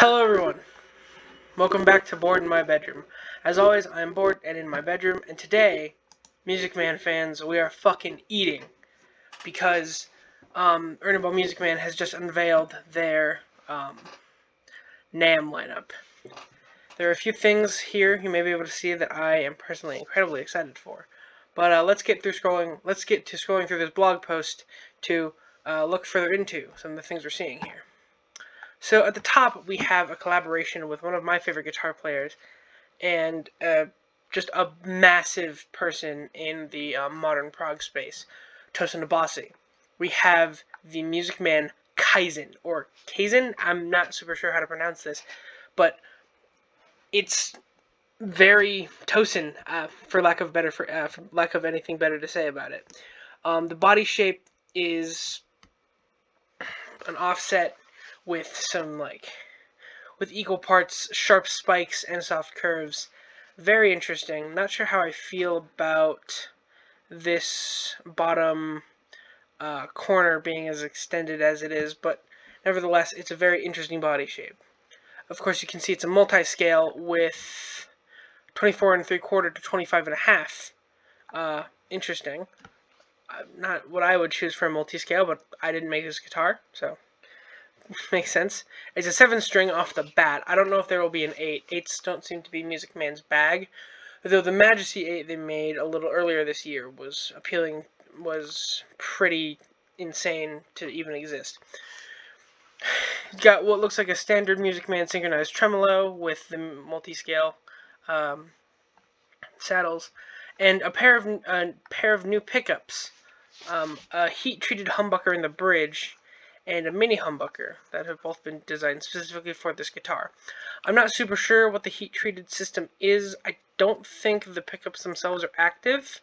Hello everyone, welcome back to Bored in My Bedroom. As always, I am bored and in my bedroom, and today, Music Man fans, we are fucking eating. Because, Ernie Ball Music Man has just unveiled their, NAMM lineup. There are a few things here you may be able to see that I am personally incredibly excited for. But, let's get to scrolling through this blog post to, look further into some of the things we're seeing here. So at the top, we have a collaboration with one of my favorite guitar players, and just a massive person in the modern prog space, Tosin Abasi. We have the Music Man Kaizen, or Kaizen. I'm not super sure how to pronounce this, but it's very Tosin, for lack of anything better to say about it. The body shape is an offset with with equal parts sharp spikes and soft curves. Very interesting. Not sure how I feel about this bottom corner being as extended as it is, but nevertheless, it's a very interesting body shape. Of course, you can see it's a multi-scale with 24 and 3/4 to 25 and a half. Interesting. Not what I would choose for a multi-scale, but I didn't make this guitar, so makes sense. It's a 7-string off the bat. I don't know if there will be an 8. 8s don't seem to be Music Man's bag. Though the Majesty 8 they made a little earlier this year was pretty insane to even exist. Got what looks like a standard Music Man synchronized tremolo with the multi-scale saddles, and a pair of new pickups, a heat-treated humbucker in the bridge, and a mini humbucker that have both been designed specifically for this guitar. I'm not super sure what the heat-treated system is. I don't think the pickups themselves are active.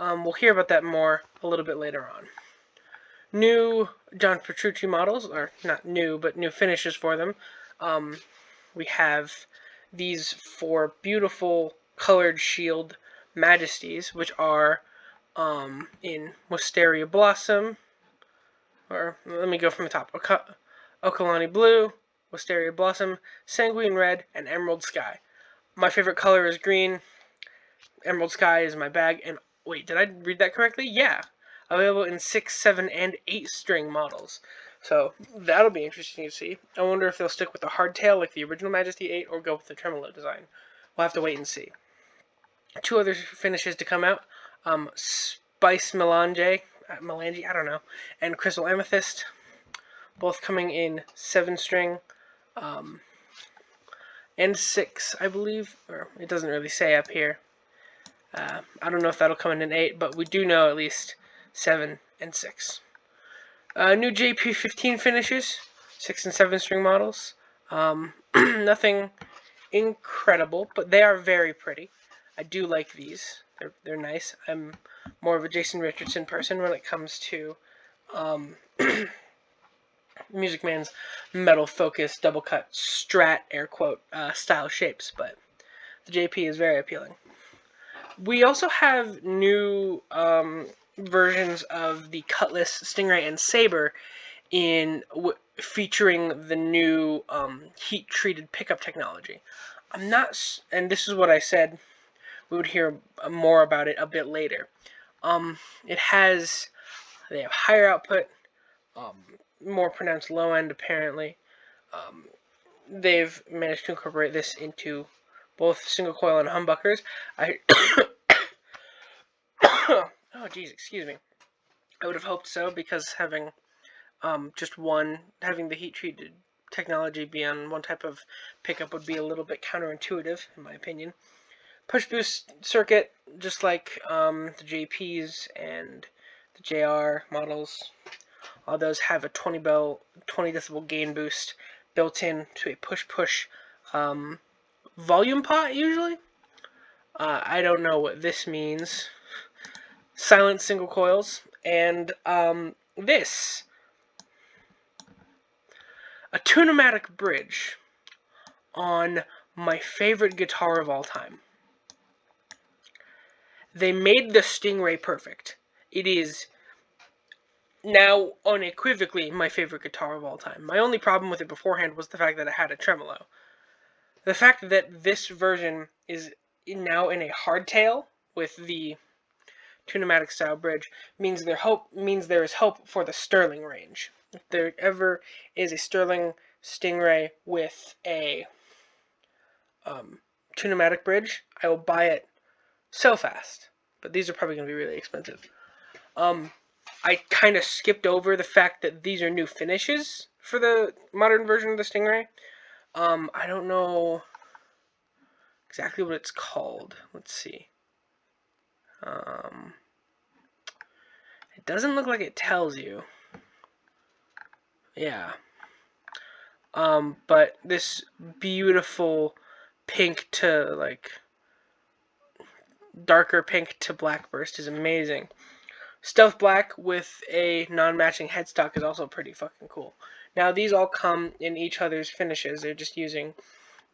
We'll hear about that more a little bit later on. New John Petrucci models, or not new, but new finishes for them. We have these 4 beautiful colored shield Majesties, which are in Wisteria Blossom, or let me go from the top. Okalani Blue, Wisteria Blossom, Sanguine Red, and Emerald Sky. My favorite color is green. Emerald Sky is my bag. And wait, did I read that correctly? Yeah. Available in 6, 7, and 8-string models. So that'll be interesting to see. I wonder if they'll stick with the hardtail like the original Majesty 8 or go with the tremolo design. We'll have to wait and see. 2 other finishes to come out. Spice Melange, I don't know, and Crystal Amethyst, both coming in 7-string and 6, I believe, or it doesn't really say up here. I don't know if that'll come in an 8, but we do know at least 7 and 6. New JP15 finishes, 6 and 7-string models. Nothing incredible, but they are very pretty. I do like these. They're nice. I'm more of a Jason Richardson person when it comes to Music Man's metal-focused, double-cut, strat, air quote, style shapes, but the JP is very appealing. We also have new versions of the Cutlass, Stingray, and Saber featuring the new heat-treated pickup technology. And this is what I said, we would hear more about it a bit later. They have higher output, more pronounced low end apparently. They've managed to incorporate this into both single coil and humbuckers. Oh geez, excuse me. I would have hoped so, because having having the heat treated technology be on one type of pickup would be a little bit counterintuitive, in my opinion. Push boost circuit, just like the JPs and the JR models. All those have a 20 decibel gain boost built in to a push volume pot usually. I don't know what this means. Silent single coils, and this, a Tune-o-matic bridge on my favorite guitar of all time. They made the Stingray perfect. It is now unequivocally my favorite guitar of all time. My only problem with it beforehand was the fact that it had a tremolo. The fact that this version is now in a hardtail with the tunematic style bridge means there is hope for the Sterling range. If there ever is a Sterling Stingray with a tunematic bridge, I will buy it so fast. But these are probably going to be really expensive. I kind of skipped over the fact that these are new finishes for the modern version of the Stingray. I don't know exactly what it's called. Let's see. It doesn't look like it tells you. Yeah. But this beautiful pink to, like, darker pink to black burst is amazing. Stealth black with a non-matching headstock is also pretty fucking cool. Now, these all come in each other's finishes. They're just using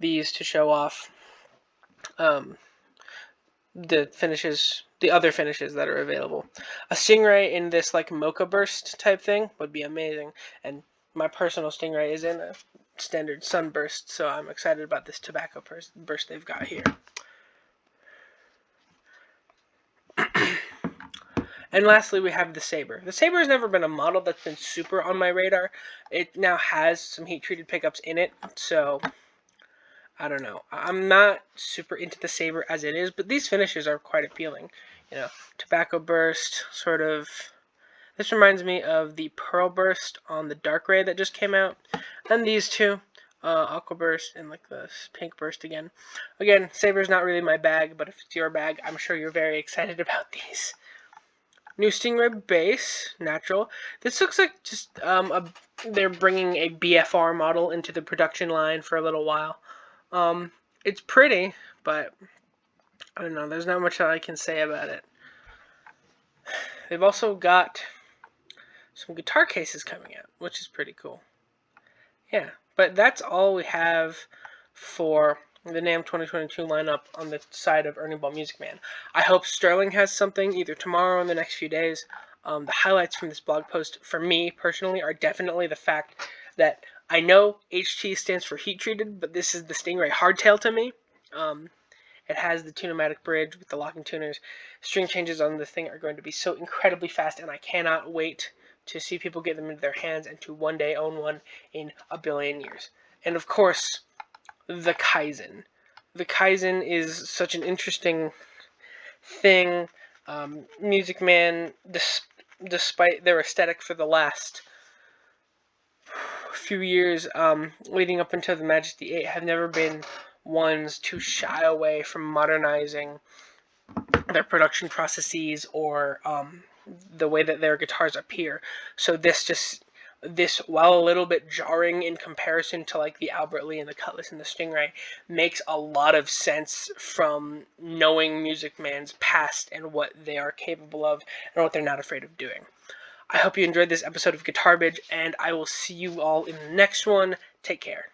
these to show off the other finishes that are available. A Stingray in this, like, mocha burst type thing would be amazing. And my personal Stingray is in a standard sunburst, so I'm excited about this tobacco burst they've got here. And lastly, we have the Saber. The Saber has never been a model that's been super on my radar. It now has some heat-treated pickups in it, so I don't know. I'm not super into the Saber as it is, but these finishes are quite appealing. You know, tobacco burst, sort of. This reminds me of the Pearl burst on the Dark Ray that just came out, and these two, Aqua burst and like the pink burst again. Again, Saber's not really my bag, but if it's your bag, I'm sure you're very excited about these. New Stingray Base, natural. This looks like just they're bringing a BFR model into the production line for a little while. It's pretty, but I don't know. There's not much that I can say about it. They've also got some guitar cases coming out, which is pretty cool. Yeah, but that's all we have for the NAMM 2022 lineup on the side of Ernie Ball Music Man. I hope Sterling has something either tomorrow or in the next few days. The highlights from this blog post, for me personally, are definitely the fact that I know HT stands for heat treated, but this is the Stingray hardtail to me. It has the tunematic bridge with the locking tuners. String changes on this thing are going to be so incredibly fast, and I cannot wait to see people get them into their hands and to one day own one in a billion years. And of course, the Kaizen. The Kaizen is such an interesting thing. Music Man, despite their aesthetic for the last few years leading up until the Majesty 8, have never been ones to shy away from modernizing their production processes or the way that their guitars appear. So this, while a little bit jarring in comparison to like the Albert Lee and the Cutlass and the Stingray, makes a lot of sense from knowing Music Man's past and what they are capable of and what they're not afraid of doing. I hope you enjoyed this episode of Guitarbage, and I will see you all in the next one. Take care.